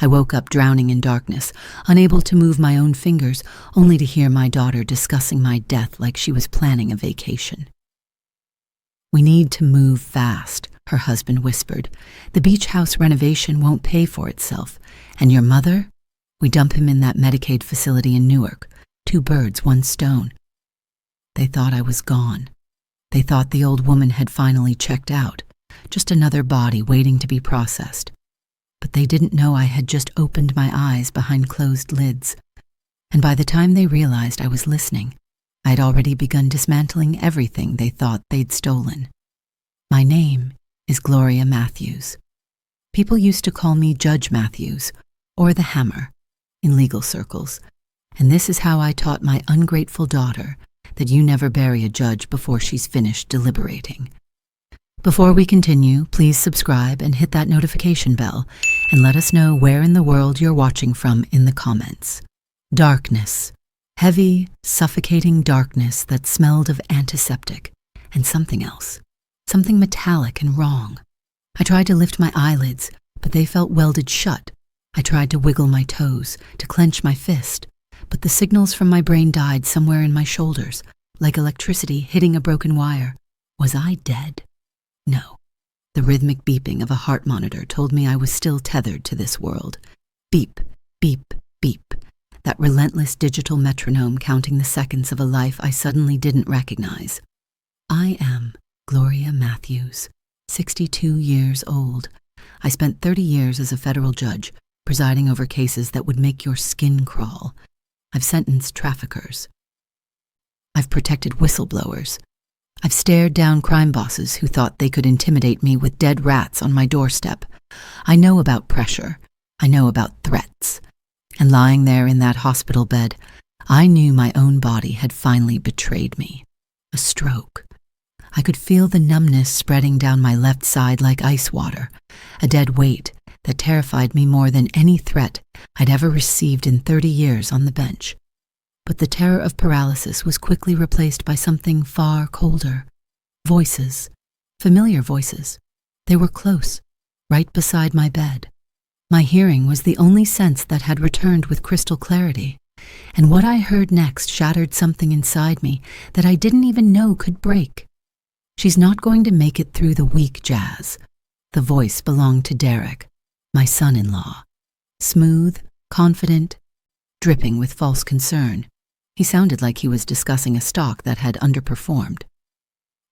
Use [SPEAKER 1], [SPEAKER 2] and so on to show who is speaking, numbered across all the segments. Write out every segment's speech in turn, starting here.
[SPEAKER 1] I woke up drowning in darkness, unable to move my own fingers, only to hear my daughter discussing my death like she was planning a vacation. "We need to move fast," her husband whispered. "The beach house renovation won't pay for itself. And your mother? We dump him in that Medicaid facility in Newark. 2 birds, 1 stone." They thought I was gone. They thought the old woman had finally checked out, just another body waiting to be processed. But they didn't know I had just opened my eyes behind closed lids. And by the time they realized I was listening, I had already begun dismantling everything they thought they'd stolen. My name is Gloria Matthews. People used to call me Judge Matthews, or the Hammer, in legal circles, and this is how I taught my ungrateful daughter that you never bury a judge before she's finished deliberating. Before we continue, please subscribe and hit that notification bell, and let us know where in the world you're watching from in the comments. Darkness. Heavy, suffocating darkness that smelled of antiseptic and something else. Something metallic and wrong. I tried to lift my eyelids, but they felt welded shut. I tried to wiggle my toes, to clench my fist, but the signals from my brain died somewhere in my shoulders, like electricity hitting a broken wire. Was I dead? No. The rhythmic beeping of a heart monitor told me I was still tethered to this world. Beep, beep, beep. That relentless digital metronome counting the seconds of a life I suddenly didn't recognize. I am Gloria Matthews, 62 years old. I spent 30 years as a federal judge, presiding over cases that would make your skin crawl. I've sentenced traffickers. I've protected whistleblowers. I've stared down crime bosses who thought they could intimidate me with dead rats on my doorstep. I know about pressure. I know about threats. And lying there in that hospital bed, I knew my own body had finally betrayed me. A stroke. I could feel the numbness spreading down my left side like ice water, a dead weight that terrified me more than any threat I'd ever received in 30 years on the bench. But the terror of paralysis was quickly replaced by something far colder. Voices. Familiar voices. They were close, right beside my bed. My hearing was the only sense that had returned with crystal clarity, and what I heard next shattered something inside me that I didn't even know could break. "She's not going to make it through the week, Jazz." The voice belonged to Derek, my son-in-law. Smooth, confident, dripping with false concern. He sounded like he was discussing a stock that had underperformed.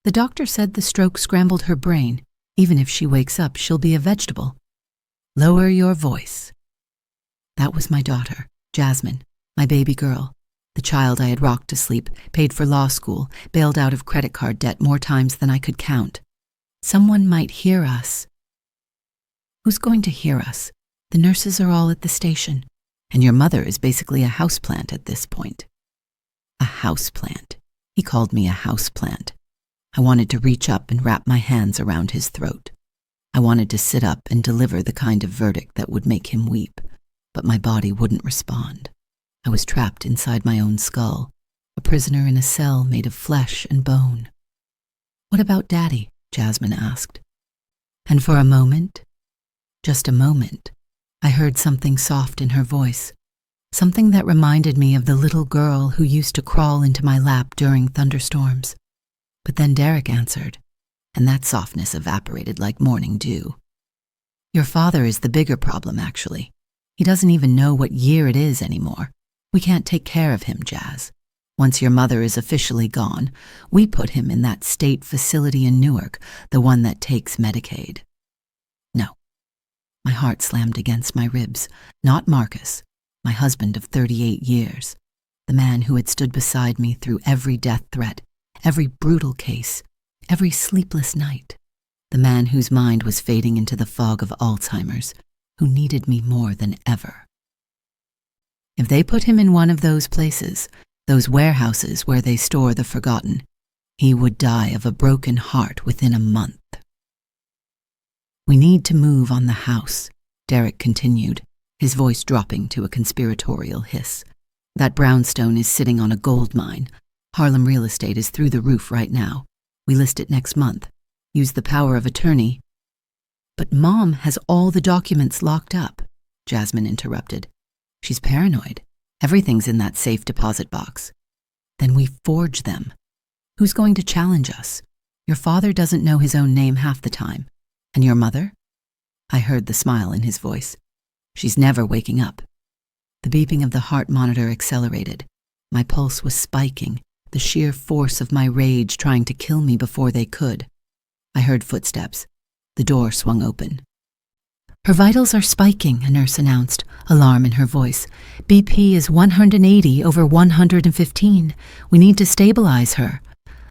[SPEAKER 1] "The doctor said the stroke scrambled her brain. Even if she wakes up, she'll be a vegetable." "Lower your voice." That was my daughter, Jasmine, my baby girl, the child I had rocked to sleep, paid for law school, bailed out of credit card debt more times than I could count. Someone might hear us. Who's going to hear us? The nurses are all at the station, and your mother is basically a houseplant at this point. A houseplant. He called me a houseplant. I wanted to reach up and wrap my hands around his throat. I wanted to sit up and deliver the kind of verdict that would make him weep, but my body wouldn't respond. I was trapped inside my own skull, a prisoner in a cell made of flesh and bone. "What about Daddy?" Jasmine asked. And for a moment, just a moment, I heard something soft in her voice, something that reminded me of the little girl who used to crawl into my lap during thunderstorms. But then Derek answered, and that softness evaporated like morning dew. "Your father is the bigger problem, actually. He doesn't even know what year it is anymore. We can't take care of him, Jazz. Once your mother is officially gone, we put him in that state facility in Newark, the one that takes Medicaid." No. My heart slammed against my ribs. Not Marcus, my husband of 38 years, the man who had stood beside me through every death threat, every brutal case, every sleepless night, the man whose mind was fading into the fog of Alzheimer's, who needed me more than ever. If they put him in one of those places, those warehouses where they store the forgotten, he would die of a broken heart within a month. "We need to move on the house," Derek continued, his voice dropping to a conspiratorial hiss. "That brownstone is sitting on a gold mine. Harlem real estate is through the roof right now. We list it next month. Use the power of attorney. But Mom has all the documents locked up. Jasmine interrupted. She's paranoid. Everything's in that safe deposit box. Then we forge them. Who's going to challenge us? Your father doesn't know his own name half the time. And your mother? I heard the smile in his voice. She's never waking up. The beeping of the heart monitor accelerated. My pulse was spiking, the sheer force of my rage trying to kill me before they could. I heard footsteps. The door swung open. Her vitals are spiking, a nurse announced, alarm in her voice. BP is 180 over 115. We need to stabilize her.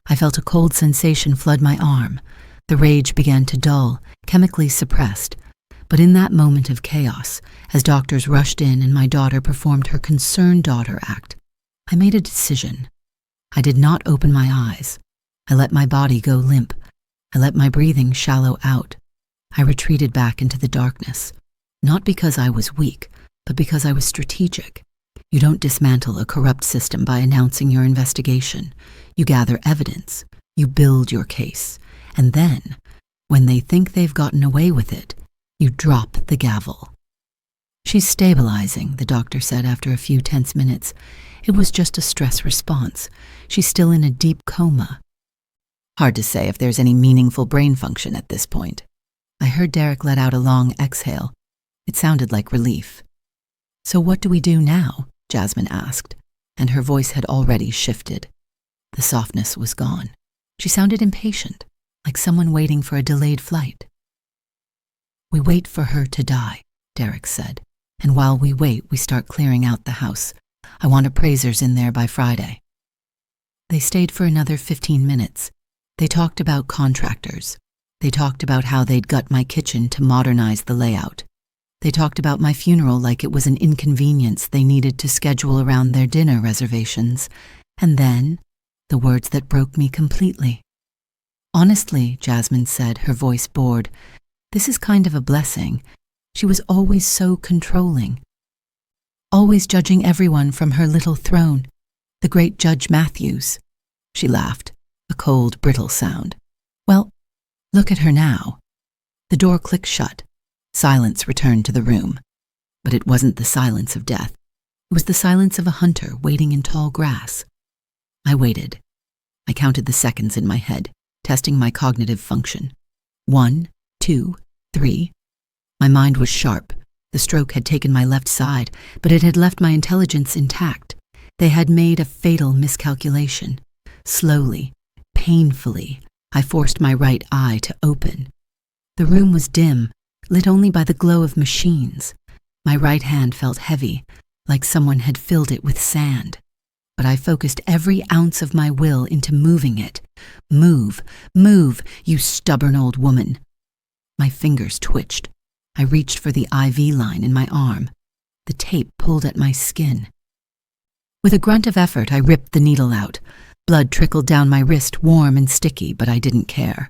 [SPEAKER 1] I felt a cold sensation flood my arm. The rage began to dull, chemically suppressed. But in that moment of chaos, as doctors rushed in and my daughter performed her concerned daughter act, I made a decision. I did not open my eyes. I let my body go limp. I let my breathing shallow out. I retreated back into the darkness, not because I was weak, but because I was strategic. You don't dismantle a corrupt system by announcing your investigation. You gather evidence. You build your case. And then, when they think they've gotten away with it, you drop the gavel. She's stabilizing, the doctor said after a few tense minutes. It was just a stress response. She's still in a deep coma. Hard to say if there's any meaningful brain function at this point. I heard Derek let out a long exhale. It sounded like relief. So what do we do now? Jasmine asked, and her voice had already shifted. The softness was gone. She sounded impatient, like someone waiting for a delayed flight. We wait for her to die, Derek said, and while we wait, we start clearing out the house. I want appraisers in there by Friday. They stayed for another 15 minutes. They talked about contractors. They talked about how they'd gut my kitchen to modernize the layout. They talked about my funeral like it was an inconvenience they needed to schedule around their dinner reservations. And then, the words that broke me completely. Honestly, Jasmine said, her voice bored, this is kind of a blessing. She was always so controlling. Always judging everyone from her little throne. The great Judge Matthews. She laughed, a cold, brittle sound. Well, look at her now. The door clicked shut. Silence returned to the room. But it wasn't the silence of death. It was the silence of a hunter waiting in tall grass. I waited. I counted the seconds in my head, testing my cognitive function. 1, 2, 3. My mind was sharp. The stroke had taken my left side, but it had left my intelligence intact. They had made a fatal miscalculation. Slowly, painfully, I forced my right eye to open. The room was dim, lit only by the glow of machines. My right hand felt heavy, like someone had filled it with sand. But I focused every ounce of my will into moving it. Move, move, you stubborn old woman. My fingers twitched. I reached for the IV line in my arm. The tape pulled at my skin. With a grunt of effort, I ripped the needle out. Blood trickled down my wrist, warm and sticky, but I didn't care.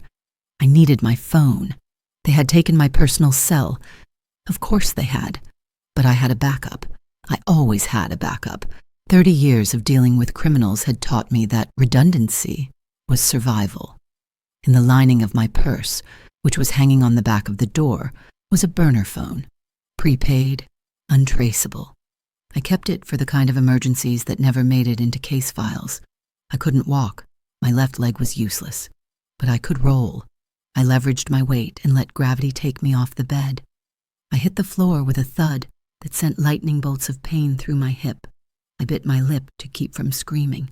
[SPEAKER 1] I needed my phone. They had taken my personal cell. Of course they had. But I had a backup. I always had a backup. 30 years of dealing with criminals had taught me that redundancy was survival. In the lining of my purse, which was hanging on the back of the door, was a burner phone. Prepaid, untraceable. I kept it for the kind of emergencies that never made it into case files. I couldn't walk. My left leg was useless. But I could roll. I leveraged my weight and let gravity take me off the bed. I hit the floor with a thud that sent lightning bolts of pain through my hip. I bit my lip to keep from screaming.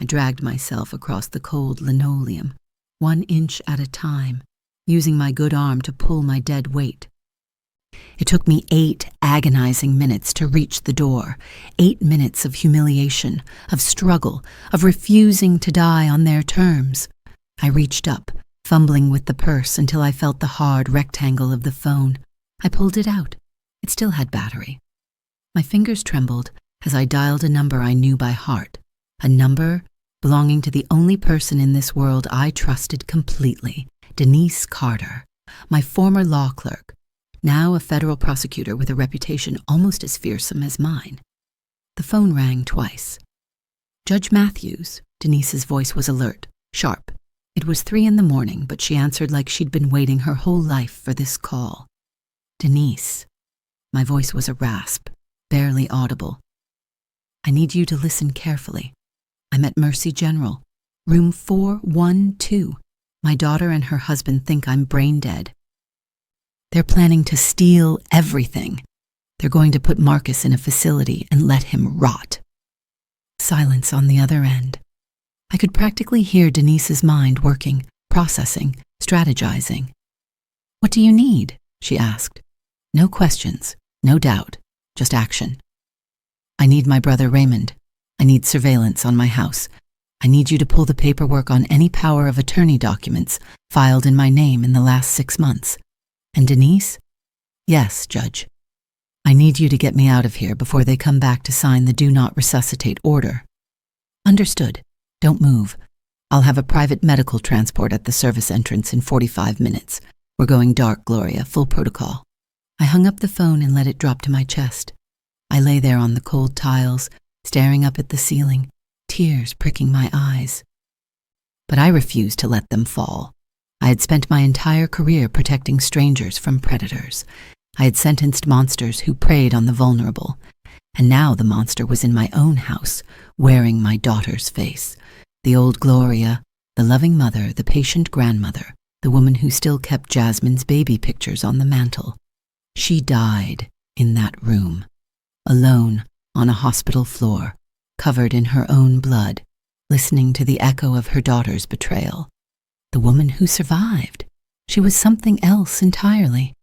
[SPEAKER 1] I dragged myself across the cold linoleum, 1 inch at a time, using my good arm to pull my dead weight. It took me 8 agonizing minutes to reach the door, 8 minutes of humiliation, of struggle, of refusing to die on their terms. I reached up, fumbling with the purse until I felt the hard rectangle of the phone. I pulled it out. It still had battery. My fingers trembled as I dialed a number I knew by heart, a number belonging to the only person in this world I trusted completely, Denise Carter, my former law clerk, now a federal prosecutor with a reputation almost as fearsome as mine. The phone rang twice. Judge Matthews, Denise's voice was alert, sharp. It was 3 a.m, but she answered like she'd been waiting her whole life for this call. Denise. My voice was a rasp, barely audible. I need you to listen carefully. I'm at Mercy General, room 412. My daughter and her husband think I'm brain dead. They're planning to steal everything. They're going to put Marcus in a facility and let him rot. Silence on the other end. I could practically hear Denise's mind working, processing, strategizing. "What do you need?" she asked. No questions, no doubt, just action. "I need my brother Raymond. I need surveillance on my house. I need you to pull the paperwork on any power of attorney documents filed in my name in the last 6 months. And Denise?" "Yes, Judge. I need you to get me out of here before they come back to sign the do not resuscitate order." "Understood. Don't move. I'll have a private medical transport at the service entrance in 45 minutes. We're going dark, Gloria, full protocol." I hung up the phone and let it drop to my chest. I lay there on the cold tiles, staring up at the ceiling, tears pricking my eyes. But I refused to let them fall. I had spent my entire career protecting strangers from predators. I had sentenced monsters who preyed on the vulnerable. And now the monster was in my own house, wearing my daughter's face. The old Gloria, the loving mother, the patient grandmother, the woman who still kept Jasmine's baby pictures on the mantel. She died in that room, alone on a hospital floor, covered in her own blood, listening to the echo of her daughter's betrayal. The woman who survived. She was something else entirely,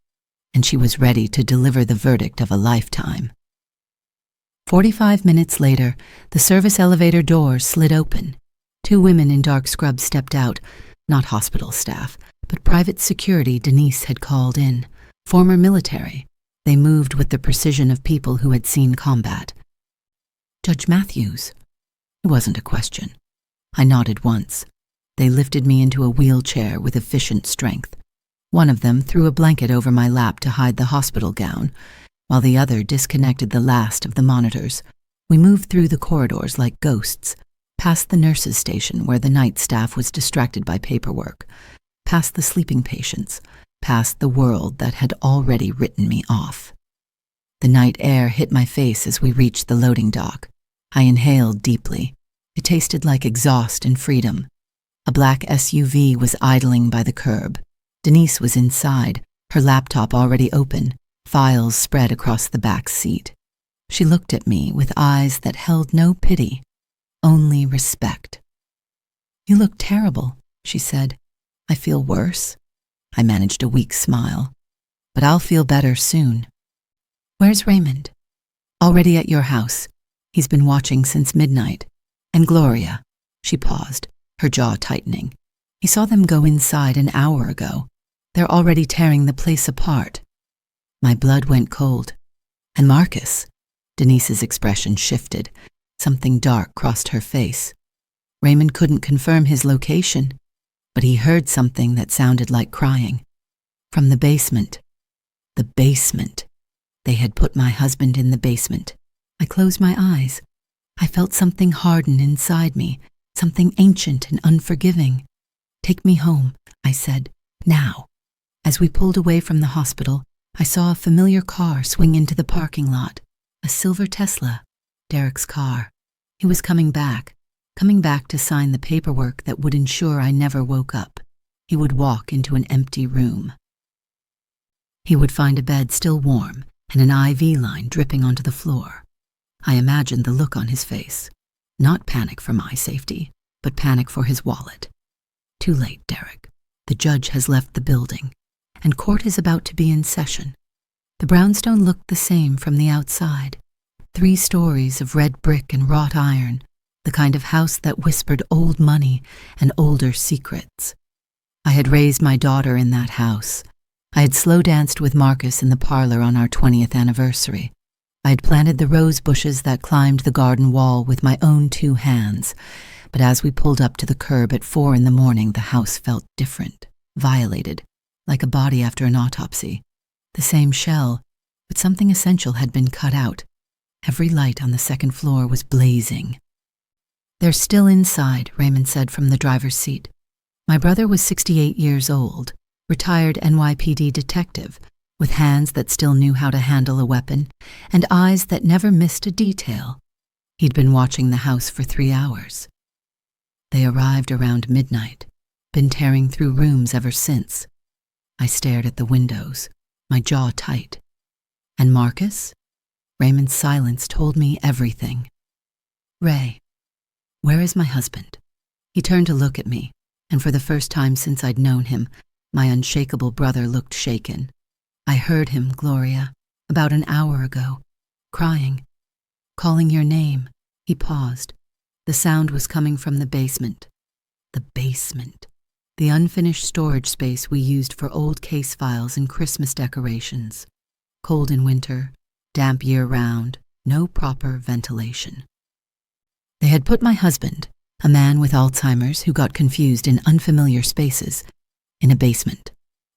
[SPEAKER 1] and she was ready to deliver the verdict of a lifetime. 45 minutes later, the service elevator doors slid open. 2 women in dark scrubs stepped out, not hospital staff, but private security Denise had called in. Former military. They moved with the precision of people who had seen combat. "Judge Matthews?" It wasn't a question. I nodded once. They lifted me into a wheelchair with efficient strength. One of them threw a blanket over my lap to hide the hospital gown, while the other disconnected the last of the monitors. We moved through the corridors like ghosts, past the nurses' station where the night staff was distracted by paperwork, past the sleeping patients, past the world that had already written me off. The night air hit my face as we reached the loading dock. I inhaled deeply. It tasted like exhaust and freedom. A black SUV was idling by the curb. Denise was inside, her laptop already open, files spread across the back seat. She looked at me with eyes that held no pity, only respect. "You look terrible," she said. "I feel worse." I managed a weak smile. "But I'll feel better soon." "Where's Raymond?" "Already at your house. He's been watching since midnight. And Gloria." She paused, her jaw tightening. "He saw them go inside an hour ago. They're already tearing the place apart." My blood went cold. "And Marcus?" Denise's expression shifted. Something dark crossed her face. "Raymond couldn't confirm his location, but he heard something that sounded like crying. From the basement. The basement. They had put my husband in the basement." I closed my eyes. I felt something harden inside me, something ancient and unforgiving. "Take me home," I said, "now." As we pulled away from the hospital, I saw a familiar car swing into the parking lot. A silver Tesla, Derek's car. He was coming back to sign the paperwork that would ensure I never woke up. He would walk into an empty room. He would find a bed still warm and an IV line dripping onto the floor. I imagined the look on his face. Not panic for my safety, but panic for his wallet. "Too late, Derek. The judge has left the building, and court is about to be in session." The brownstone looked the same from the outside. 3 stories of red brick and wrought iron, the kind of house that whispered old money and older secrets. I had raised my daughter in that house. I had slow danced with Marcus in the parlor on our 20th anniversary. I had planted the rose bushes that climbed the garden wall with my own 2 hands, but as we pulled up to the curb at 4 in the morning, the house felt different, violated, like a body after an autopsy. The same shell, but something essential had been cut out. Every light on the 2nd floor was blazing. "They're still inside," Raymond said from the driver's seat. My brother was 68 years old, retired NYPD detective, with hands that still knew how to handle a weapon and eyes that never missed a detail. He'd been watching the house for 3 hours. They arrived around midnight, been tearing through rooms ever since. I stared at the windows, my jaw tight. And Marcus? Raymond's silence told me everything. Ray, where is my husband? He turned to look at me, and for the first time since I'd known him, my unshakable brother looked shaken. I heard him, Gloria, about an hour ago, crying, calling your name. He paused. The sound was coming from the basement. The basement. The unfinished storage space we used for old case files and Christmas decorations. Cold in winter, damp year-round, no proper ventilation. They had put my husband, a man with Alzheimer's who got confused in unfamiliar spaces, in a basement,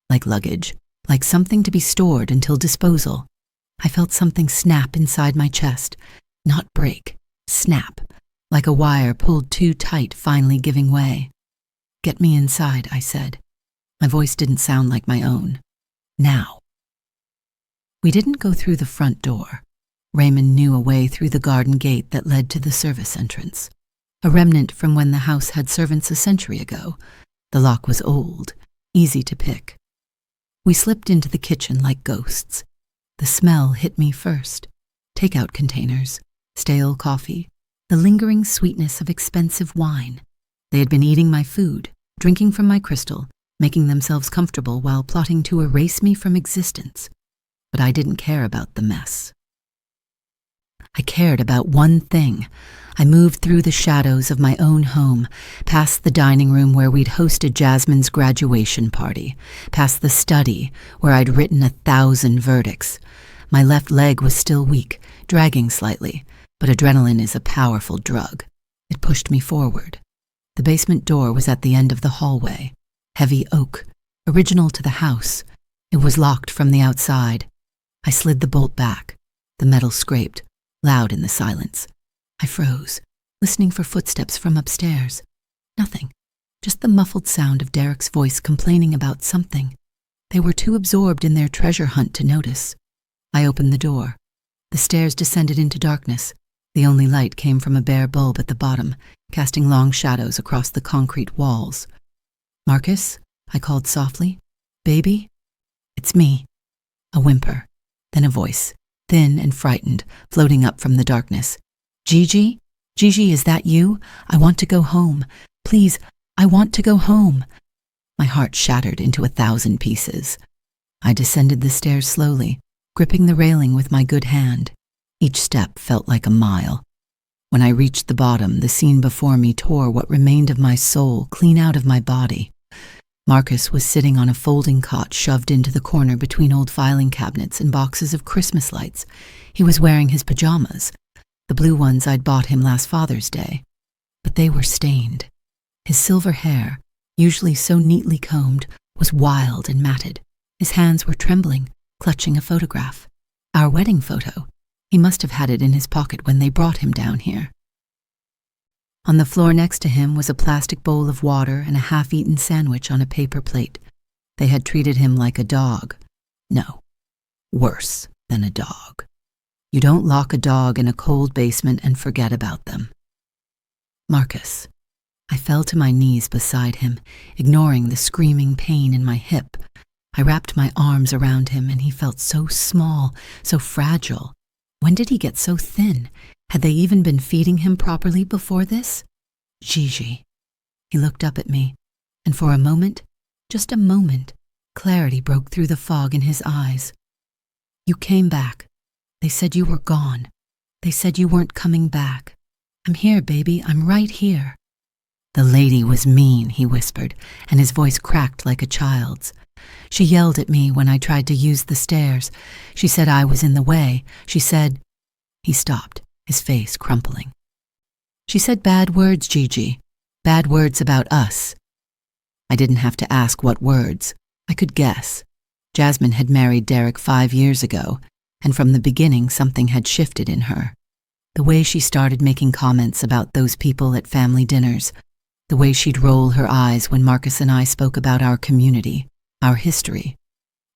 [SPEAKER 1] like luggage, like something to be stored until disposal. I felt something snap inside my chest, not break, snap, like a wire pulled too tight finally giving way. Get me inside, I said. My voice didn't sound like my own. Now. We didn't go through the front door. Raymond knew a way through the garden gate that led to the service entrance, a remnant from when the house had servants a century ago. The lock was old, easy to pick. We slipped into the kitchen like ghosts. The smell hit me first. Takeout containers, stale coffee, the lingering sweetness of expensive wine. They had been eating my food, drinking from my crystal, making themselves comfortable while plotting to erase me from existence. But I didn't care about the mess. I cared about one thing. I moved through the shadows of my own home, past the dining room where we'd hosted Jasmine's graduation party, past the study where I'd written 1,000 verdicts. My left leg was still weak, dragging slightly, but adrenaline is a powerful drug. It pushed me forward. The basement door was at the end of the hallway, heavy oak, original to the house. It was locked from the outside. I slid the bolt back. The metal scraped, loud in the silence. I froze, listening for footsteps from upstairs. Nothing, just the muffled sound of Derek's voice complaining about something. They were too absorbed in their treasure hunt to notice. I opened the door. The stairs descended into darkness. The only light came from a bare bulb at the bottom, casting long shadows across the concrete walls. Marcus, I called softly. Baby? It's me. A whimper, then a voice, thin and frightened, floating up from the darkness. Gigi? Gigi, is that you? I want to go home. Please, I want to go home. My heart shattered into 1,000 pieces. I descended the stairs slowly, gripping the railing with my good hand. Each step felt like a mile. When I reached the bottom, the scene before me tore what remained of my soul clean out of my body. Marcus was sitting on a folding cot shoved into the corner between old filing cabinets and boxes of Christmas lights. He was wearing his pajamas, the blue ones I'd bought him last Father's Day. But they were stained. His silver hair, usually so neatly combed, was wild and matted. His hands were trembling, clutching a photograph. Our wedding photo. He must have had it in his pocket when they brought him down here. On the floor next to him was a plastic bowl of water and a half-eaten sandwich on a paper plate. They had treated him like a dog. No, worse than a dog. You don't lock a dog in a cold basement and forget about them. Marcus. I fell to my knees beside him, ignoring the screaming pain in my hip. I wrapped my arms around him and he felt so small, so fragile. When did he get so thin? Had they even been feeding him properly before this? Gigi. He looked up at me, and for a moment, just a moment, clarity broke through the fog in his eyes. You came back. They said you were gone. They said you weren't coming back. I'm here, baby. I'm right here. The lady was mean, he whispered, and his voice cracked like a child's. She yelled at me when I tried to use the stairs. She said I was in the way. She said... He stopped, his face crumpling. She said bad words, Gigi. Bad words about us. I didn't have to ask what words. I could guess. Jasmine had married Derek 5 years ago, and from the beginning something had shifted in her. The way she started making comments about those people at family dinners, the way she'd roll her eyes when Marcus and I spoke about our community, our history.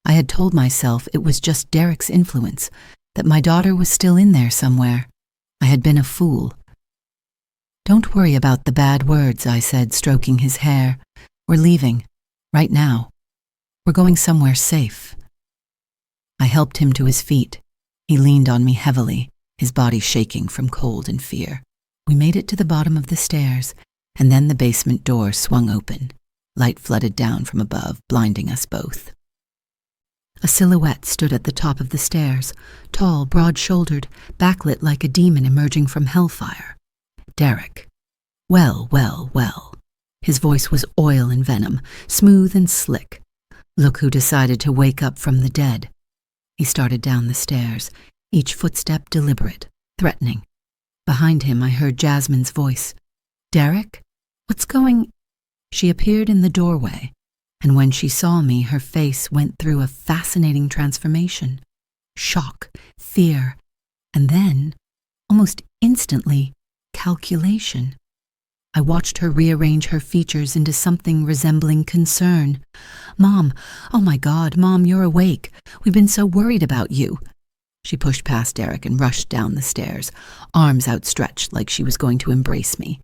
[SPEAKER 1] I had told myself it was just Derek's influence, that my daughter was still in there somewhere. I had been a fool. "Don't worry about the bad words," I said, stroking his hair. "We're leaving. Right now. We're going somewhere safe." I helped him to his feet. He leaned on me heavily, his body shaking from cold and fear. We made it to the bottom of the stairs, and then the basement door swung open. Light flooded down from above, blinding us both. A silhouette stood at the top of the stairs, tall, broad-shouldered, backlit like a demon emerging from hellfire. Derek. Well, well, well. His voice was oil and venom, smooth and slick. Look who decided to wake up from the dead. He started down the stairs, each footstep deliberate, threatening. Behind him I heard Jasmine's voice. "Derek? What's going—" She appeared in the doorway, and when she saw me, her face went through a fascinating transformation. Shock, fear, and then, almost instantly, calculation. I watched her rearrange her features into something resembling concern. "Mom, oh my God, Mom, you're awake. We've been so worried about you." She pushed past Derek and rushed down the stairs, arms outstretched like she was going to embrace me,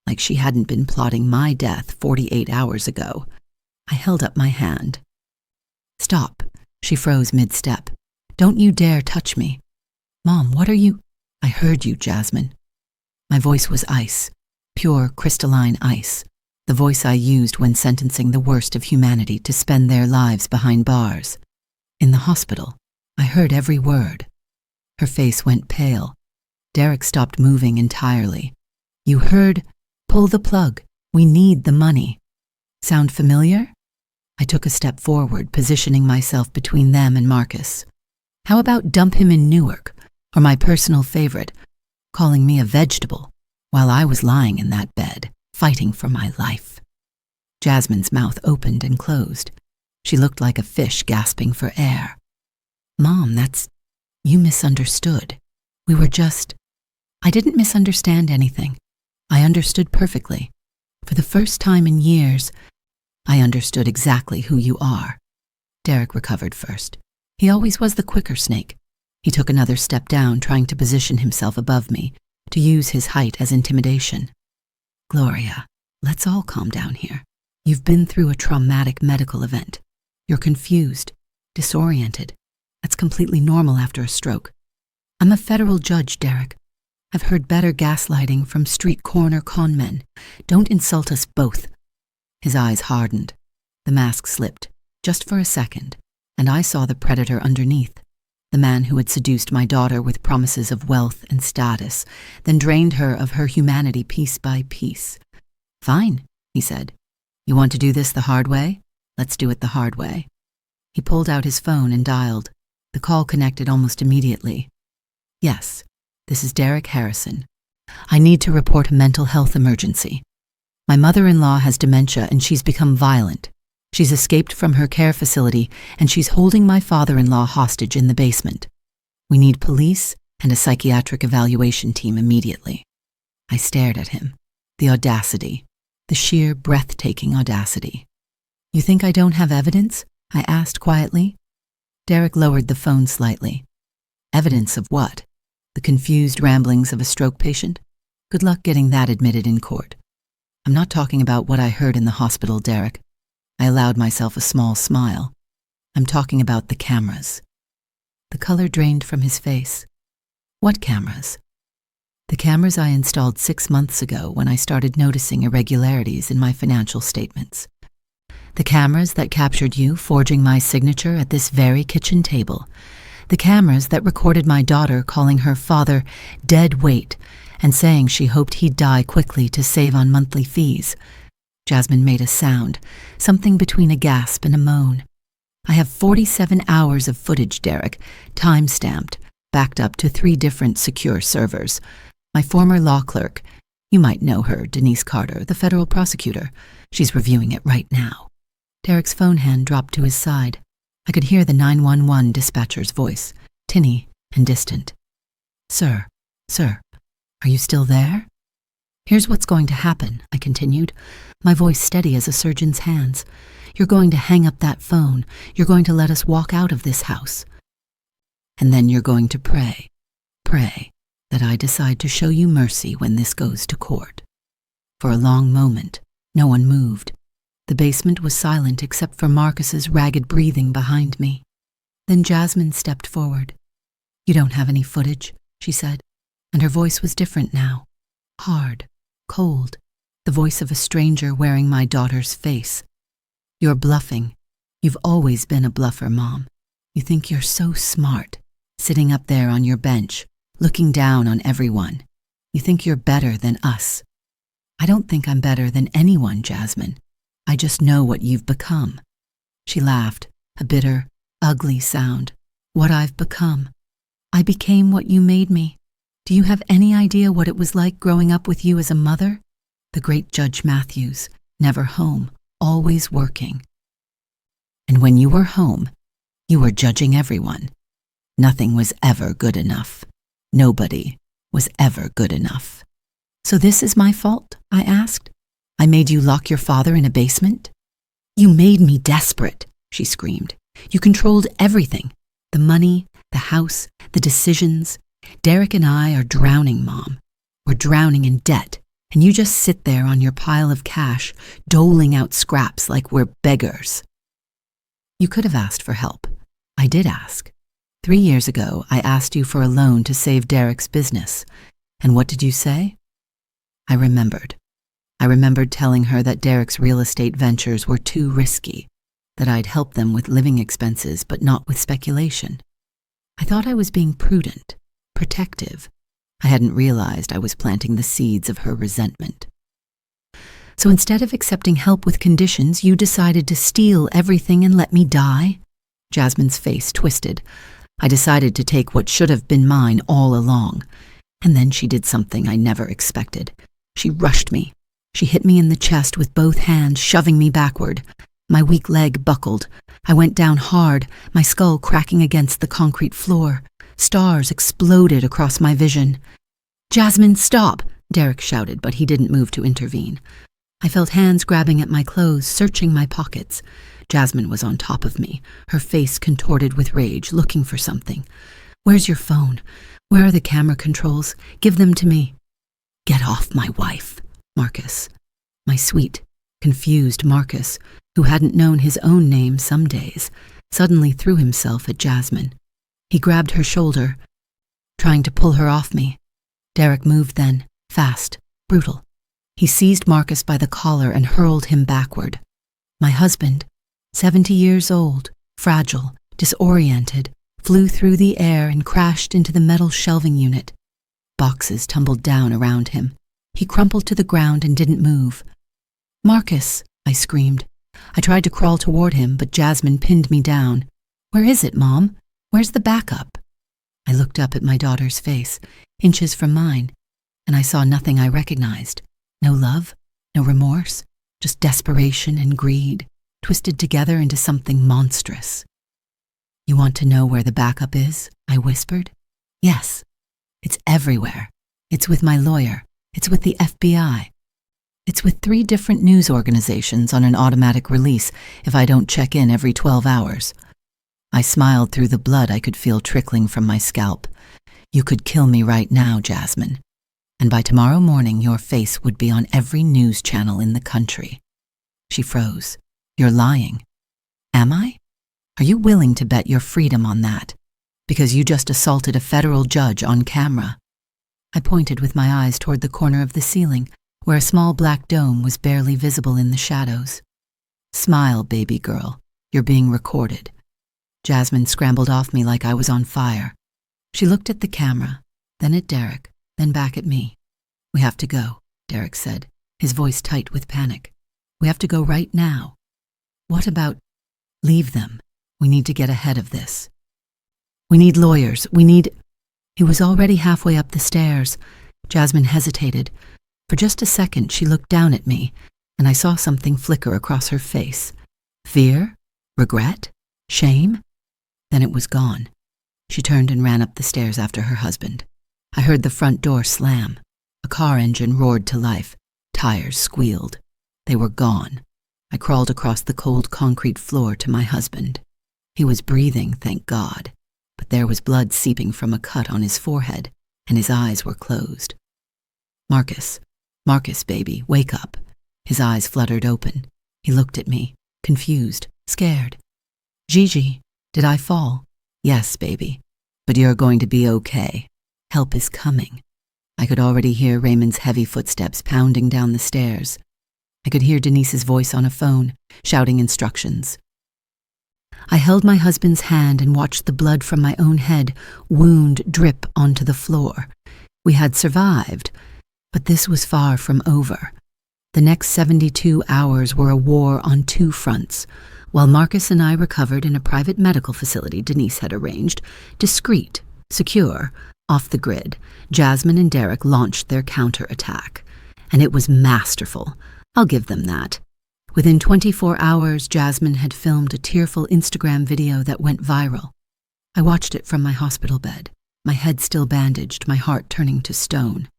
[SPEAKER 1] like she hadn't been plotting my death 48 hours ago. I held up my hand. "Stop." She froze mid-step. "Don't you dare touch me." "Mom, what are you—" "I heard you, Jasmine." My voice was ice, pure crystalline ice, the voice I used when sentencing the worst of humanity to spend their lives behind bars. In the hospital, I heard every word. Her face went pale. Derek stopped moving entirely. "You heard? Pull the plug. We need the money." Sound familiar? I took a step forward, positioning myself between them and Marcus. How about dump him in Newark, or my personal favorite, calling me a vegetable, while I was lying in that bed, fighting for my life? Jasmine's mouth opened and closed. She looked like a fish gasping for air. "Mom, you misunderstood. We were just—" I didn't misunderstand anything. I understood perfectly. For the first time in years, I understood exactly who you are. Derek recovered first. He always was the quicker snake. He took another step down, trying to position himself above me, to use his height as intimidation. "Gloria, let's all calm down here. You've been through a traumatic medical event. You're confused, disoriented. That's completely normal after a stroke. I'm a federal judge, Derek. I've heard better gaslighting from street corner con men. Don't insult us both." His eyes hardened. The mask slipped, just for a second, and I saw the predator underneath, the man who had seduced my daughter with promises of wealth and status, then drained her of her humanity piece by piece. "Fine," he said. "You want to do this the hard way? Let's do it the hard way." He pulled out his phone and dialed. The call connected almost immediately. "Yes, this is Derek Harrison. I need to report a mental health emergency. My mother-in-law has dementia and she's become violent. She's escaped from her care facility and she's holding my father-in-law hostage in the basement. We need police and a psychiatric evaluation team immediately." I stared at him. The audacity. The sheer, breathtaking audacity. "You think I don't have evidence?" I asked quietly. Derek lowered the phone slightly. "Evidence of what? The confused ramblings of a stroke patient? Good luck getting that admitted in court. I'm not talking about what I heard in the hospital, Derek." I allowed myself a small smile. "I'm talking about the cameras." The color drained from his face. "What cameras?" "The cameras I installed 6 months ago when I started noticing irregularities in my financial statements. The cameras that captured you forging my signature at this very kitchen table. The cameras that recorded my daughter calling her father dead weight and saying she hoped he'd die quickly to save on monthly fees." Jasmine made a sound, something between a gasp and a moan. "I have 47 hours of footage, Derek, time-stamped, backed up to 3 different secure servers. My former law clerk, you might know her, Denise Carter, the federal prosecutor. She's reviewing it right now." Derek's phone hand dropped to his side. I could hear the 911 dispatcher's voice, tinny and distant. Sir, are you still there?" "Here's what's going to happen," I continued, my voice steady as a surgeon's hands. You're going to hang up that phone. You're going to let us walk out of this house. And then you're going to pray that I decide to show you mercy when this goes to court." For a long moment, no one moved. The basement was silent except for Marcus's ragged breathing behind me. Then Jasmine stepped forward. "You don't have any footage," she said, and her voice was different now. Hard, cold, the voice of a stranger wearing my daughter's face. "You're bluffing. You've always been a bluffer, Mom. You think you're so smart, sitting up there on your bench, looking down on everyone. You think you're better than us. I don't think I'm better than anyone, Jasmine. I just know what you've become." She laughed, a bitter, ugly sound. "What I've become. I became what you made me. Do you have any idea what it was like growing up with you as a mother? The great Judge Matthews, never home, always working. And when you were home, you were judging everyone. Nothing was ever good enough. Nobody was ever good enough." "So this is my fault?" I asked. "I made you lock your father in a basement?" "You made me desperate," she screamed. "You controlled everything. The money, the house, the decisions. Derek and I are drowning, Mom. We're drowning in debt, and you just sit there on your pile of cash, doling out scraps like we're beggars." "You could have asked for help." "I did ask. 3 years ago, I asked you for a loan to save Derek's business. And what did you say?" I remembered. I remembered telling her that Derek's real estate ventures were too risky, that I'd help them with living expenses but not with speculation. I thought I was being prudent, protective. I hadn't realized I was planting the seeds of her resentment. "So instead of accepting help with conditions, you decided to steal everything and let me die?" Jasmine's face twisted. "I decided to take what should have been mine all along. And then she did something I never expected. She rushed me. She hit me in the chest with both hands, shoving me backward. My weak leg buckled. I went down hard, my skull cracking against the concrete floor. Stars exploded across my vision. "Jasmine, stop!" Derek shouted, but he didn't move to intervene. I felt hands grabbing at my clothes, searching my pockets. Jasmine was on top of me, her face contorted with rage, looking for something. "Where's your phone? Where are the camera controls? Give them to me." "Get off my wife, Marcus." My sweet, confused Marcus, who hadn't known his own name some days, suddenly threw himself at Jasmine. He grabbed her shoulder, trying to pull her off me. Derek moved then, fast, brutal. He seized Marcus by the collar and hurled him backward. My husband, 70 years old, fragile, disoriented, flew through the air and crashed into the metal shelving unit. Boxes tumbled down around him. He crumpled to the ground and didn't move. "Marcus," I screamed. I tried to crawl toward him, but Jasmine pinned me down. "Where is it, Mom? Where's the backup?" I looked up at my daughter's face, inches from mine, and I saw nothing I recognized. No love, no remorse, just desperation and greed, twisted together into something monstrous. "You want to know where the backup is?" I whispered. "Yes. It's everywhere. It's with my lawyer. It's with the FBI. It's with 3 different news organizations on an automatic release if I don't check in every 12 hours. I smiled through the blood I could feel trickling from my scalp. "You could kill me right now, Jasmine. And by tomorrow morning, your face would be on every news channel in the country." She froze. "You're lying." "Am I? Are you willing to bet your freedom on that? Because you just assaulted a federal judge on camera." I pointed with my eyes toward the corner of the ceiling, where a small black dome was barely visible in the shadows. "Smile, baby girl. You're being recorded." Jasmine scrambled off me like I was on fire. She looked at the camera, then at Derek, then back at me. "We have to go," Derek said, his voice tight with panic. "We have to go right now." "What about—" "Leave them. We need to get ahead of this. We need lawyers. We need—" He was already halfway up the stairs. Jasmine hesitated. For just a second, she looked down at me, and I saw something flicker across her face. Fear? Regret? Shame? Then it was gone. She turned and ran up the stairs after her husband. I heard the front door slam. A car engine roared to life. Tires squealed. They were gone. I I crawled across the cold concrete floor to my husband. He was breathing, thank God, but there was blood seeping from a cut on his forehead, and his eyes were closed. Marcus, baby, wake up. His eyes fluttered open. He looked at me, confused, scared. Gigi, did I fall? Yes, baby, but you're going to be okay. Help is coming. I could already hear Raymond's heavy footsteps pounding down the stairs. I could hear Denise's voice on a phone, shouting instructions. I held my husband's hand and watched the blood from my own head wound drip onto the floor. We had survived, but this was far from over. The next 72 hours were a war on two fronts. While Marcus and I recovered in a private medical facility Denise had arranged, discreet, secure, off the grid, Jasmine and Derek launched their counterattack. And it was masterful. I'll give them that. Within 24 hours, Jasmine had filmed a tearful Instagram video that went viral. I watched it from my hospital bed, my head still bandaged, my heart turning to stone.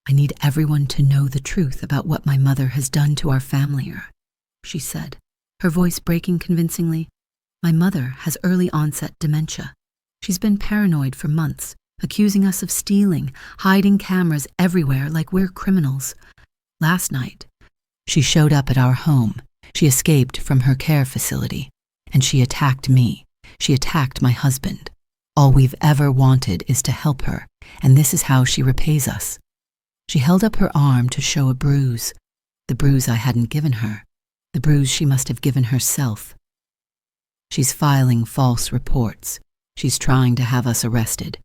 [SPEAKER 1] I need everyone to know the truth about what my mother has done to our family, she said, her voice breaking convincingly. My mother has early onset dementia. She's been paranoid for months, accusing us of stealing, hiding cameras everywhere like we're criminals. Last night, she showed up at our home. She escaped from her care facility, and she attacked me. She attacked my husband. All we've ever wanted is to help her, and this is how she repays us. She held up her arm to show a bruise, the bruise I hadn't given her, the bruise she must have given herself. She's filing false reports. She's trying to have us arrested,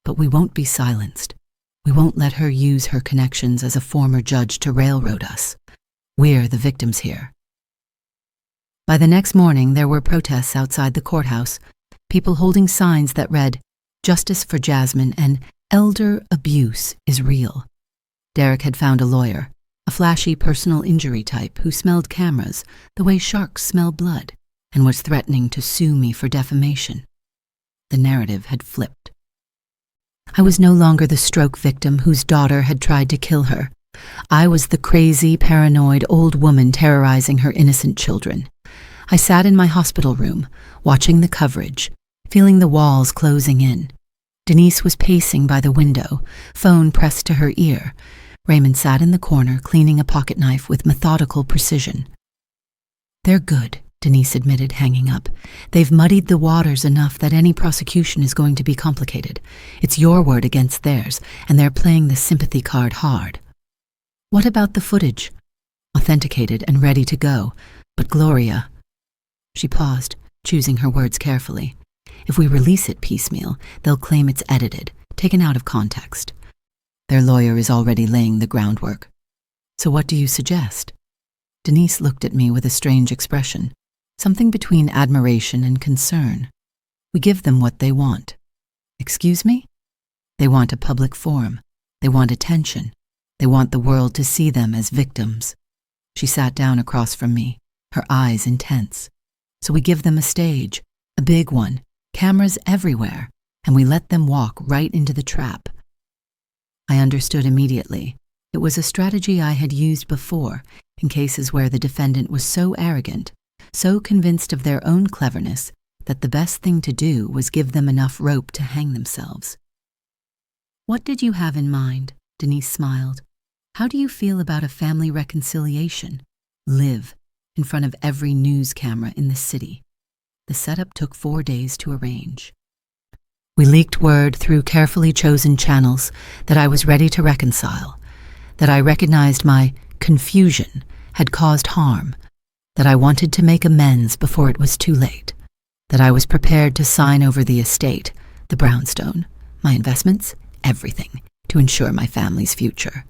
[SPEAKER 1] but we won't be silenced. We won't let her use her connections as a former judge to railroad us. We're the victims here. By the next morning, there were protests outside the courthouse, people holding signs that read, "Justice for Jasmine" and "Elder abuse is real." Derek had found a lawyer, a flashy personal injury type who smelled cameras the way sharks smell blood, and was threatening to sue me for defamation. The narrative had flipped. I was no longer the stroke victim whose daughter had tried to kill her. I was the crazy, paranoid old woman terrorizing her innocent children. I sat in my hospital room, watching the coverage, feeling the walls closing in. Denise was pacing by the window, phone pressed to her ear. Raymond sat in the corner, cleaning a pocket knife with methodical precision. "They're good," Denise admitted, hanging up. "They've muddied the waters enough that any prosecution is going to be complicated. It's your word against theirs, and they're playing the sympathy card hard." "What about the footage?" "Authenticated and ready to go. But Gloria..." She paused, choosing her words carefully. "If we release it piecemeal, they'll claim it's edited, taken out of context. Their lawyer is already laying the groundwork. So what do you suggest?" Denise looked at me with a strange expression, something between admiration and concern. "We give them what they want." "Excuse me?" "They want a public forum. They want attention. They want the world to see them as victims." She sat down across from me, her eyes intense. "So we give them a stage, a big one, cameras everywhere, and we let them walk right into the trap." I understood immediately. It was a strategy I had used before in cases where the defendant was so arrogant, so convinced of their own cleverness, that the best thing to do was give them enough rope to hang themselves. "What did you have in mind?" Denise smiled. "How do you feel about a family reconciliation? Live in front of every news camera in the city." The setup took 4 days to arrange. We leaked word through carefully chosen channels that I was ready to reconcile, that I recognized my confusion had caused harm, that I wanted to make amends before it was too late, that I was prepared to sign over the estate, the brownstone, my investments, everything, to ensure my family's future.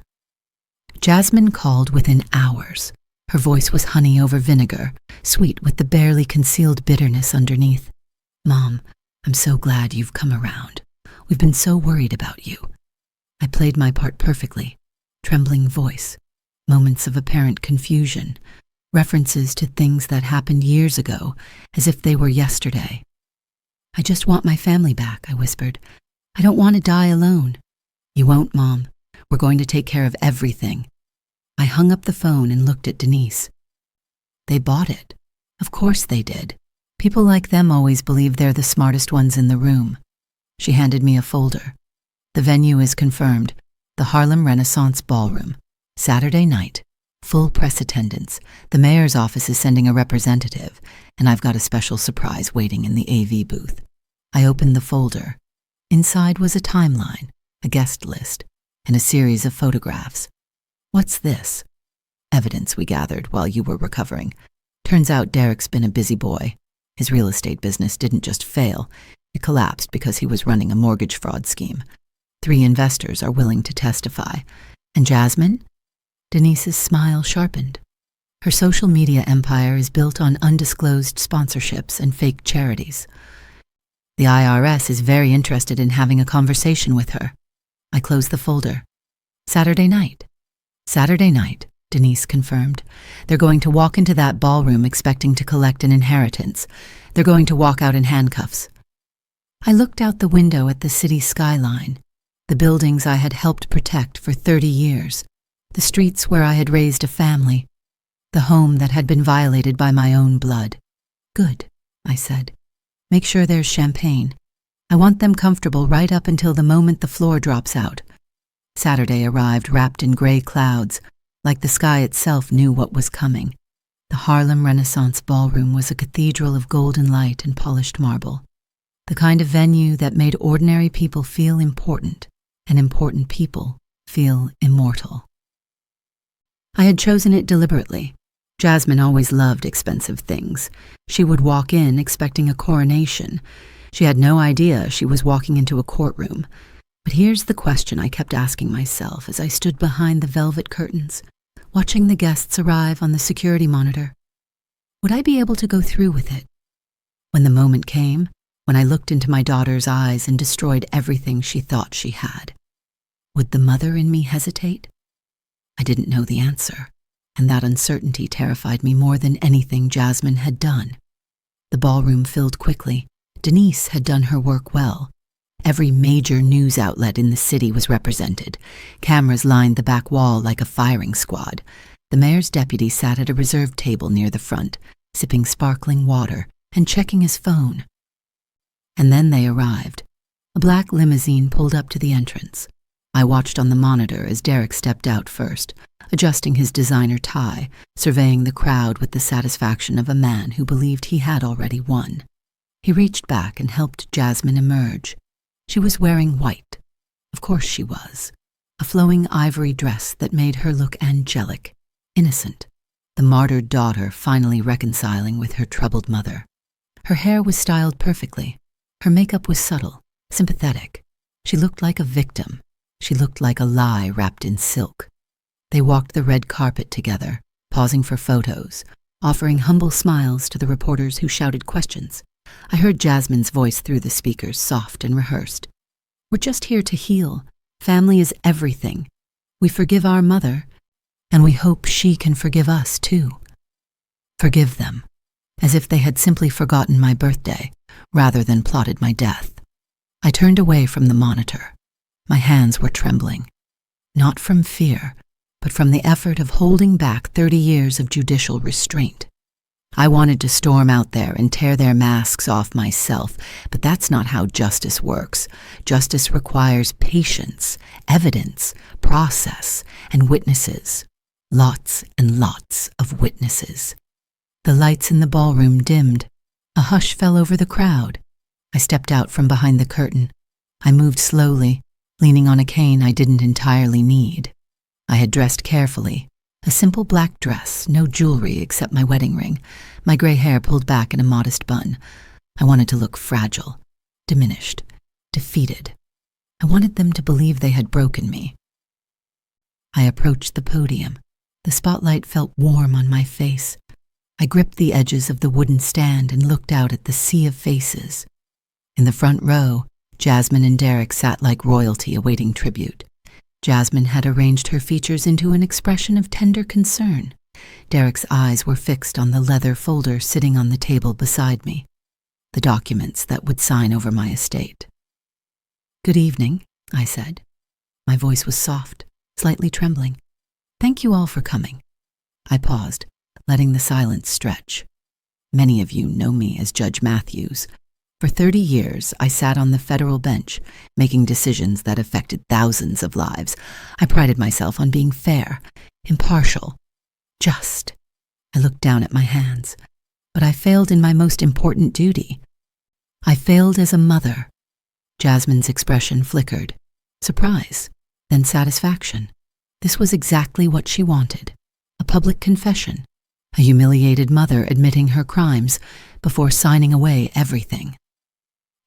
[SPEAKER 1] Jasmine called within hours. Her voice was honey over vinegar, sweet with the barely concealed bitterness underneath. "Mom, I'm so glad you've come around. We've been so worried about you." I played my part perfectly. Trembling voice, moments of apparent confusion, references to things that happened years ago, as if they were yesterday. "I just want my family back," I whispered. "I don't want to die alone." "You won't, Mom. We're going to take care of everything." I hung up the phone and looked at Denise. They bought it. Of course they did. People like them always believe they're the smartest ones in the room. She handed me a folder. The venue is confirmed. The Harlem Renaissance Ballroom. Saturday night. Full press attendance. The mayor's office is sending a representative, and I've got a special surprise waiting in the AV booth. I opened the folder. Inside was a timeline, a guest list, and a series of photographs. What's this? Evidence we gathered while you were recovering. Turns out Derek's been a busy boy. His real estate business didn't just fail, it collapsed because he was running a mortgage fraud scheme. 3 investors are willing to testify. And Jasmine? Denise's smile sharpened. Her social media empire is built on undisclosed sponsorships and fake charities. The IRS is very interested in having a conversation with her. I closed the folder. Saturday night. Saturday night, Denise confirmed. They're going to walk into that ballroom expecting to collect an inheritance. They're going to walk out in handcuffs. I looked out the window at the city skyline, the buildings I had helped protect for 30 years, the streets where I had raised a family, the home that had been violated by my own blood. Good, I said. Make sure there's champagne. I want them comfortable right up until the moment the floor drops out. Saturday arrived wrapped in gray clouds, like the sky itself knew what was coming. The Harlem Renaissance Ballroom was a cathedral of golden light and polished marble, the kind of venue that made ordinary people feel important and important people feel immortal. I had chosen it deliberately. Jasmine always loved expensive things. She would walk in expecting a coronation. She had no idea she was walking into a courtroom. But here's the question I kept asking myself as I stood behind the velvet curtains, watching the guests arrive on the security monitor. Would I be able to go through with it? When the moment came, when I looked into my daughter's eyes and destroyed everything she thought she had, would the mother in me hesitate? I didn't know the answer, and that uncertainty terrified me more than anything Jasmine had done. The ballroom filled quickly. Denise had done her work well. Every major news outlet in the city was represented. Cameras lined the back wall like a firing squad. The mayor's deputy sat at a reserved table near the front, sipping sparkling water and checking his phone. And then they arrived. A black limousine pulled up to the entrance. I watched on the monitor as Derek stepped out first, adjusting his designer tie, surveying the crowd with the satisfaction of a man who believed he had already won. He reached back and helped Jasmine emerge. She was wearing white. Of course she was. A flowing ivory dress that made her look angelic, innocent, the martyred daughter finally reconciling with her troubled mother. Her hair was styled perfectly. Her makeup was subtle, sympathetic. She looked like a victim. She looked like a lie wrapped in silk. They walked the red carpet together, pausing for photos, offering humble smiles to the reporters who shouted questions. I heard Jasmine's voice through the speakers, soft and rehearsed. We're just here to heal. Family is everything. We forgive our mother, and we hope she can forgive us too. Forgive them, as if they had simply forgotten my birthday, rather than plotted my death. I turned away from the monitor. My hands were trembling, not from fear, but from the effort of holding back 30 years of judicial restraint. I wanted to storm out there and tear their masks off myself, but that's not how justice works. Justice requires patience, evidence, process, and witnesses. Lots and lots of witnesses. The lights in the ballroom dimmed. A hush fell over the crowd. I stepped out from behind the curtain. I moved slowly, leaning on a cane I didn't entirely need. I had dressed carefully. A simple black dress, no jewelry except my wedding ring, my gray hair pulled back in a modest bun. I wanted to look fragile, diminished, defeated. I wanted them to believe they had broken me. I approached the podium. The spotlight felt warm on my face. I gripped the edges of the wooden stand and looked out at the sea of faces. In the front row, Jasmine and Derek sat like royalty awaiting tribute. Jasmine had arranged her features into an expression of tender concern. Derek's eyes were fixed on the leather folder sitting on the table beside me, the documents that would sign over my estate. "Good evening," I said. My voice was soft, slightly trembling. "Thank you all for coming." I paused. letting the silence stretch. Many of you know me as Judge Matthews. For 30 years, I sat on the federal bench, making decisions that affected thousands of lives. I prided myself on being fair, impartial, just. I looked down at my hands, but I failed in my most important duty. I failed as a mother. Jasmine's expression flickered. Surprise, then satisfaction. This was exactly what she wanted. A public confession. A humiliated mother admitting her crimes before signing away everything.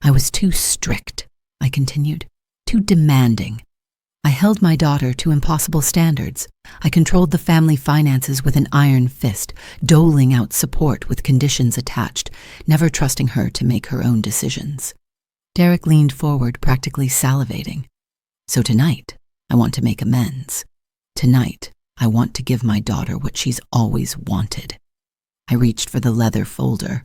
[SPEAKER 1] I was too strict, I continued, too demanding. I held my daughter to impossible standards. I controlled the family finances with an iron fist, doling out support with conditions attached, never trusting her to make her own decisions. Derek leaned forward, practically salivating. So tonight, I want to make amends. Tonight, I want to give my daughter what she's always wanted. I reached for the leather folder.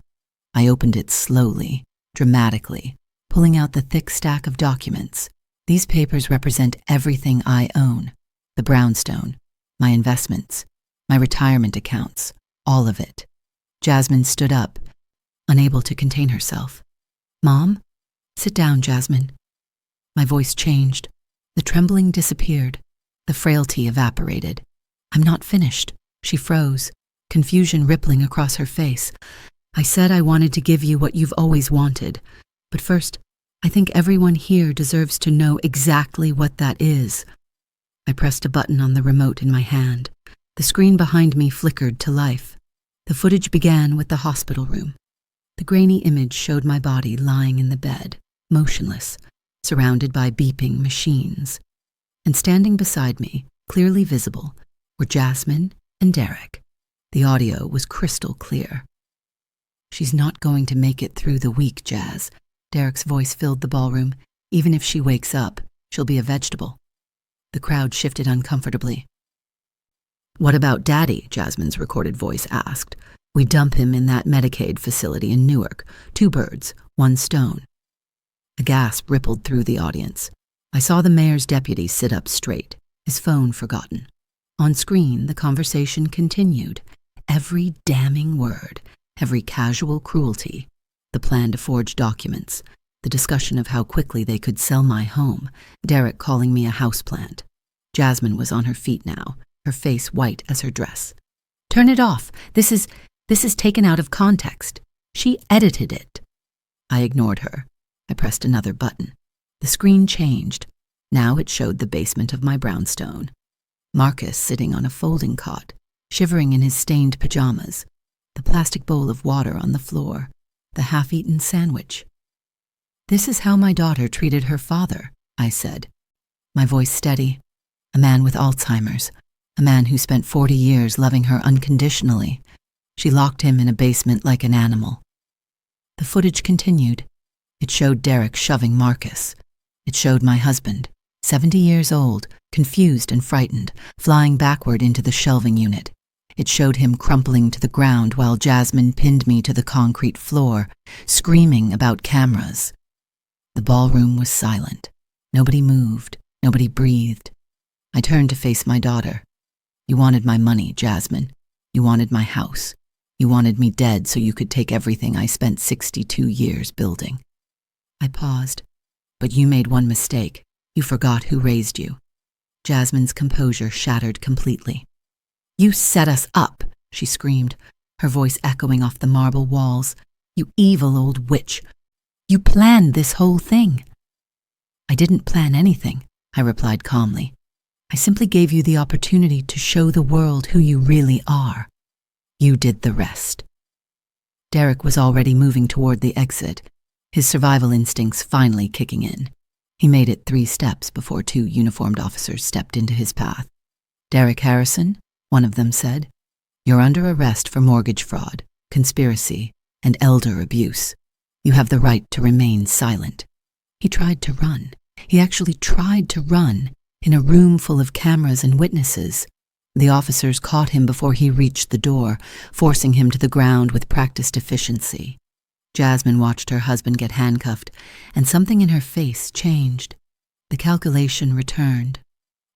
[SPEAKER 1] I opened it slowly, dramatically, pulling out the thick stack of documents. These papers represent everything I own. The brownstone, my investments, my retirement accounts, all of it. Jasmine stood up, unable to contain herself. "Mom? Sit down, Jasmine." My voice changed. The trembling disappeared. The frailty evaporated. "I'm not finished." She froze, confusion rippling across her face. "I said I wanted to give you what you've always wanted. But first, I think everyone here deserves to know exactly what that is." I pressed a button on the remote in my hand. The screen behind me flickered to life. The footage began with the hospital room. The grainy image showed my body lying in the bed, motionless, surrounded by beeping machines. And standing beside me, clearly visible, were Jasmine and Derek. The audio was crystal clear. "She's not going to make it through the week, Jazz." Derek's voice filled the ballroom. "Even if she wakes up, she'll be a vegetable." The crowd shifted uncomfortably. "What about Daddy?" Jasmine's recorded voice asked. "We dump him in that Medicaid facility in Newark. 2 birds, 1 stone." A gasp rippled through the audience. I saw the mayor's deputy sit up straight, his phone forgotten. On screen, the conversation continued. Every damning word, every casual cruelty, the plan to forge documents, the discussion of how quickly they could sell my home, Derek calling me a houseplant. Jasmine was on her feet now, her face white as her dress. "Turn it off. This is taken out of context. She edited it." I ignored her. I pressed another button. The screen changed. Now it showed the basement of my brownstone. Marcus sitting on a folding cot, shivering in his stained pajamas, the plastic bowl of water on the floor, the half-eaten sandwich. "This is how my daughter treated her father," I said, my voice steady. "A man with Alzheimer's, a man who spent 40 years loving her unconditionally. She locked him in a basement like an animal." The footage continued. It showed Derek shoving Marcus. It showed my husband, 70 years old, confused and frightened, flying backward into the shelving unit. It showed him crumpling to the ground while Jasmine pinned me to the concrete floor, screaming about cameras. The ballroom was silent. Nobody moved. Nobody breathed. I turned to face my daughter. "You wanted my money, Jasmine. You wanted my house. You wanted me dead so you could take everything I spent 62 years building." I paused. "But you made one mistake. You forgot who raised you." Jasmine's composure shattered completely. "You set us up," she screamed, her voice echoing off the marble walls. "You evil old witch. You planned this whole thing." "I didn't plan anything," I replied calmly. "I simply gave you the opportunity to show the world who you really are. You did the rest." Derek was already moving toward the exit, his survival instincts finally kicking in. He made it 3 steps before 2 uniformed officers stepped into his path. "Derek Harrison," one of them said, "you're under arrest for mortgage fraud, conspiracy, and elder abuse. You have the right to remain silent." He tried to run. He actually tried to run in a room full of cameras and witnesses. The officers caught him before he reached the door, forcing him to the ground with practiced efficiency. Jasmine watched her husband get handcuffed, and something in her face changed. The calculation returned.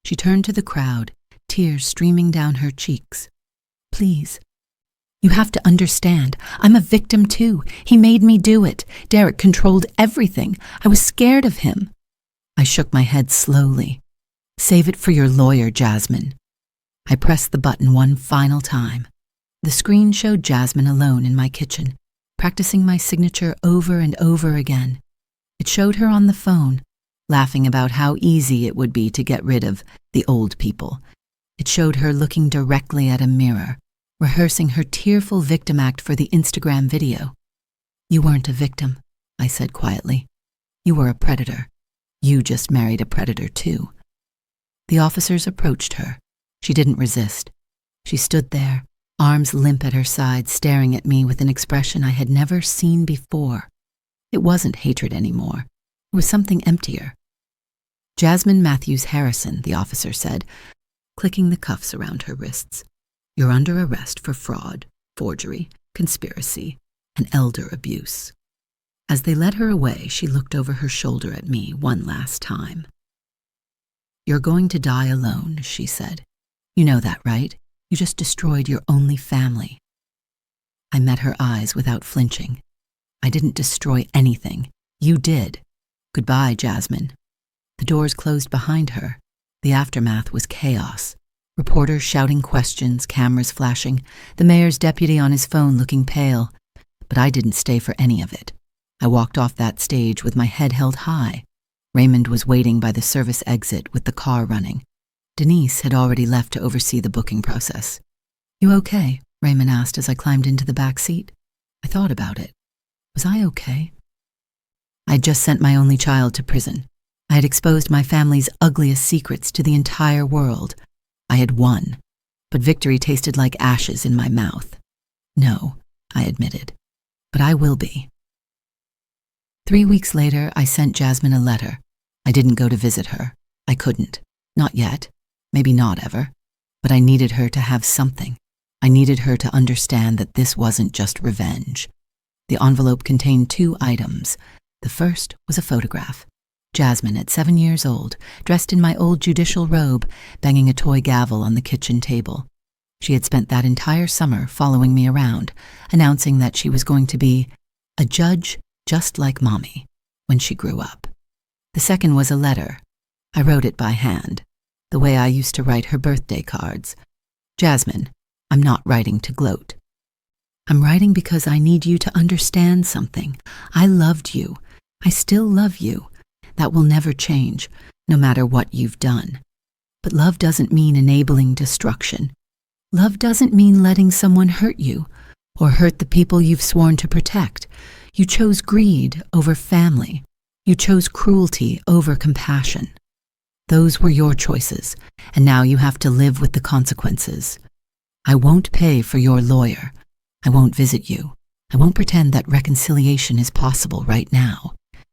[SPEAKER 1] She turned to the crowd, tears streaming down her cheeks. "Please, You have to understand, I'm a victim too. He made me do it. Derek controlled everything. I was scared of him. I shook my head slowly. Save it for your lawyer, Jasmine. I pressed the button one final time. The screen showed Jasmine alone in my kitchen, practicing my signature over and over again. It showed her on the phone, laughing about how easy it would be to get rid of the old people. It showed her looking directly at a mirror, rehearsing her tearful victim act for the Instagram video. You weren't a victim, I said quietly. You were a predator. You just married a predator too. The officers approached her. She didn't resist. She stood there, arms limp at her side, staring at me with an expression I had never seen before. It wasn't hatred anymore. It was something emptier. Jasmine Matthews Harrison, the officer said, clicking the cuffs around her wrists. You're under arrest for fraud, forgery, conspiracy, and elder abuse. As they led her away, she looked over her shoulder at me one last time. You're going to die alone, she said. You know that, right? You just destroyed your only family. I met her eyes without flinching. I didn't destroy anything. You did. Goodbye, Jasmine. The doors closed behind her. The aftermath was chaos. Reporters shouting questions, cameras flashing, the mayor's deputy on his phone looking pale. But I didn't stay for any of it. I walked off that stage with my head held high. Raymond was waiting by the service exit with the car running. Denise had already left to oversee the booking process. You okay? Raymond asked as I climbed into the back seat. I thought about it. Was I okay? I'd just sent my only child to prison. I had exposed my family's ugliest secrets to the entire world. I had won, but victory tasted like ashes in my mouth. No, I admitted, but I will be. 3 weeks later, I sent Jasmine a letter. I didn't go to visit her. I couldn't. Not yet. Maybe not ever. But I needed her to have something. I needed her to understand that this wasn't just revenge. The envelope contained 2 items. The first was a photograph. Jasmine, at 7 years old, dressed in my old judicial robe, banging a toy gavel on the kitchen table. She had spent that entire summer following me around, announcing that she was going to be a judge just like Mommy when she grew up. The second was a letter. I wrote it by hand, the way I used to write her birthday cards. Jasmine, I'm not writing to gloat. I'm writing because I need you to understand something. I loved you. I still love you. That will never change, no matter what you've done. But love doesn't mean enabling destruction. Love doesn't mean letting someone hurt you or hurt the people you've sworn to protect. You chose greed over family. You chose cruelty over compassion. Those were your choices, and now you have to live with the consequences. I won't pay for your lawyer. I won't visit you. I won't pretend that reconciliation is possible right now.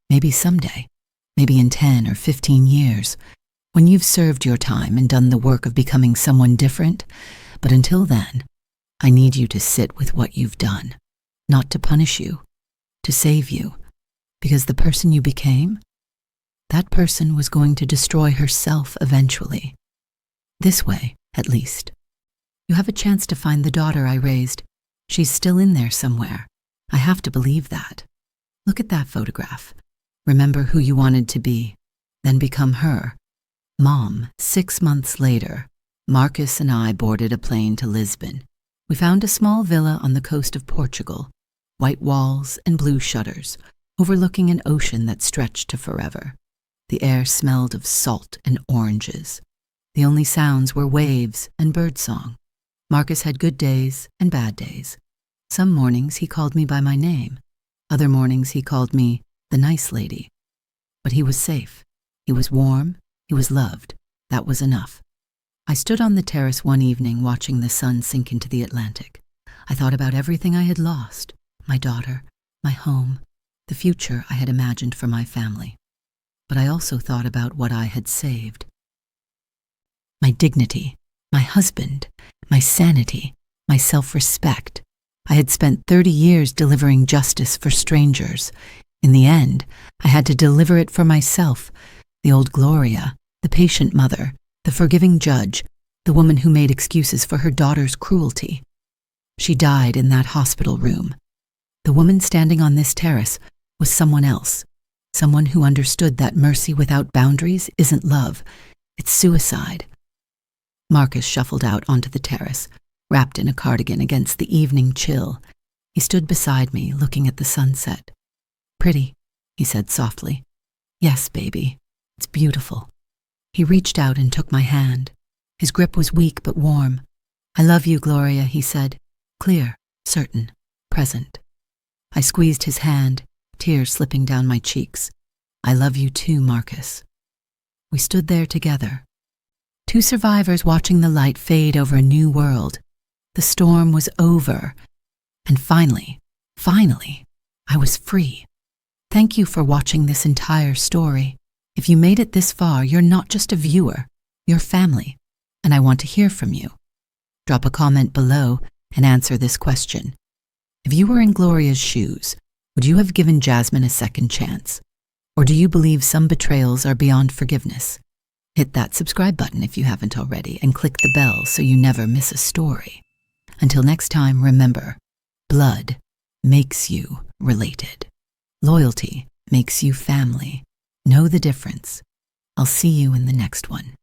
[SPEAKER 1] Maybe someday. Maybe in 10 or 15 years, when you've served your time and done the work of becoming someone different. But until then, I need you to sit with what you've done, not to punish you, to save you, because the person you became, that person was going to destroy herself eventually. This way, at least. You have a chance to find the daughter I raised. She's still in there somewhere. I have to believe that. Look at that photograph. Remember who you wanted to be, then become her. Mom, 6 months later, Marcus and I boarded a plane to Lisbon. We found a small villa on the coast of Portugal, white walls and blue shutters, overlooking an ocean that stretched to forever. The air smelled of salt and oranges. The only sounds were waves and birdsong. Marcus had good days and bad days. Some mornings he called me by my name. Other mornings he called me the nice lady. But he was safe. He was warm. He was loved. That was enough. I stood on the terrace one evening watching the sun sink into the Atlantic. I thought about everything I had lost, my daughter, my home, the future I had imagined for my family. But I also thought about what I had saved. My dignity, my husband, my sanity, my self-respect. I had spent 30 years delivering justice for strangers. In the end, I had to deliver it for myself, the old Gloria, the patient mother, the forgiving judge, the woman who made excuses for her daughter's cruelty. She died in that hospital room. The woman standing on this terrace was someone else, someone who understood that mercy without boundaries isn't love, it's suicide. Marcus shuffled out onto the terrace, wrapped in a cardigan against the evening chill. He stood beside me, looking at the sunset. "Pretty," he said softly. "Yes, baby, it's beautiful." He reached out and took my hand. His grip was weak but warm. "I love you, Gloria," he said. Clear, certain, present. I squeezed his hand, tears slipping down my cheeks. "I love you too, Marcus." We stood there together. Two survivors watching the light fade over a new world. The storm was over. And finally, I was free. Thank you for watching this entire story. If you made it this far, you're not just a viewer, you're family, and I want to hear from you. Drop a comment below and answer this question. If you were in Gloria's shoes, would you have given Jasmine a second chance? Or do you believe some betrayals are beyond forgiveness? Hit that subscribe button if you haven't already and click the bell so you never miss a story. Until next time, remember, blood makes you related. Loyalty makes you family. Know the difference. I'll see you in the next one.